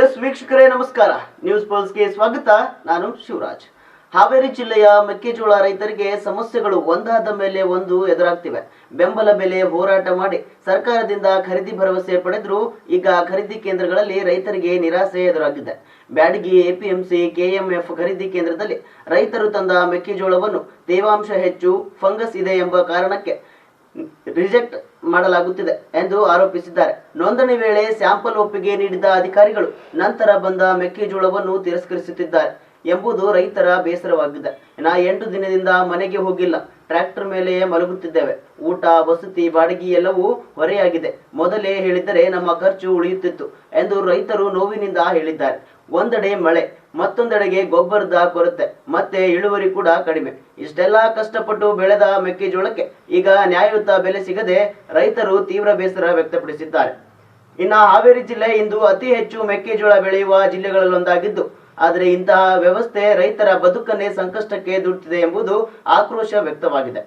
S ವೀಕ್ಷಕರೇ ನಮಸ್ಕಾರ. News ಪಲ್ಸ್ಗೆ ಸ್ವಾಗತ. ನಾನು ಶಿವರಾಜ್. ಹಾವೇರಿ ಜಿಲ್ಲೆಯ ಮೆಕ್ಕೆಜೋಳ ರೈತರಿಗೆ ಸಮಸ್ಯೆಗಳು ಒಂದಾದ ಮೇಲೆ ಒಂದು ಎದುರಾಗ್ತಿವೆ. ಬೆಂಬಲ ಬೆಲೆ ಹೋರಾಟ ಮಾಡಿ ಸರ್ಕಾರದಿಂದ ಖರೀದಿ ಭರವಸೆ ಪಡೆದರೂ ಈಗ ಖರೀದಿ ಕೇಂದ್ರಗಳಲ್ಲಿ ರೈತರಿಗೆ ನಿರಾಸೆ ಎದುರಾಗಿದೆ. ಬ್ಯಾಡಗಿ ಎಪಿಎಂಸಿ ಕೆಎಂಎಫ್ ಖರೀದಿ ಕೇಂದ್ರದಲ್ಲಿ ರೈತರು ತಂದ ಮೆಕ್ಕೆಜೋಳವನ್ನು ತೇವಾಂಶ ಹೆಚ್ಚು, ಫಂಗಸ್ ಇದೆ ಎಂಬ ಕಾರಣಕ್ಕೆ ರಿಜೆಕ್ಟ್ ಮಾಡಲಾಗುತ್ತಿದೆ ಎಂದು ಆರೋಪಿಸಿದ್ದಾರೆ. ನೋಂದಣಿ ವೇಳೆ ಸ್ಯಾಂಪಲ್ ಒಪ್ಪಿಗೆ ನೀಡಿದ ಅಧಿಕಾರಿಗಳು ನಂತರ ಬಂದ ಮೆಕ್ಕೆಜೋಳವನ್ನು ತಿರಸ್ಕರಿಸುತ್ತಿದ್ದಾರೆ ಎಂಬುದು ರೈತರ ಬೇಸರವಾಗಿದೆ. 8 ದಿನದಿಂದ ಮನೆಗೆ ಹೋಗಿಲ್ಲ, ಟ್ರ್ಯಾಕ್ಟರ್ ಮೇಲೆ ಮಲಗುತ್ತಿದ್ದೇವೆ, ಊಟ ವಸತಿ ಬಾಡಿಗೆ ಎಲ್ಲವೂ ಹೊರೆಯಾಗಿದೆ. ಮೊದಲೇ ಹೇಳಿದ್ದರೆ ನಮ್ಮ ಖರ್ಚು ಉಳಿಯುತ್ತಿತ್ತು ಎಂದು ರೈತರು ನೋವಿನಿಂದ ಹೇಳಿದ್ದಾರೆ. ಒಂದೆಡೆ ಮಳೆ, ಮತ್ತೊಂದೆಡೆಗೆ ಗೊಬ್ಬರದ ಕೊರತೆ, ಮತ್ತೆ ಇಳುವರಿ ಕೂಡ ಕಡಿಮೆ. ಇಷ್ಟೆಲ್ಲ ಕಷ್ಟಪಟ್ಟು ಬೆಳೆದ ಮೆಕ್ಕೆಜೋಳಕ್ಕೆ ಈಗ ನ್ಯಾಯಯುತ ಬೆಲೆ ಸಿಗದೆ ರೈತರು ತೀವ್ರ ಬೇಸರ ವ್ಯಕ್ತಪಡಿಸಿದ್ದಾರೆ. ಇನ್ನು ಹಾವೇರಿ ಜಿಲ್ಲೆ ಇಂದು ಅತಿ ಹೆಚ್ಚು ಮೆಕ್ಕೆಜೋಳ ಬೆಳೆಯುವ ಜಿಲ್ಲೆಗಳಲ್ಲೊಂದಾಗಿದ್ದು, ಆದರೆ ಇಂತಹ ವ್ಯವಸ್ಥೆ ರೈತರ ಬದುಕನ್ನೇ ಸಂಕಷ್ಟಕ್ಕೆ ದೂಡುತ್ತಿದೆ ಎಂಬುದು ಆಕ್ರೋಶ ವ್ಯಕ್ತವಾಗಿದೆ.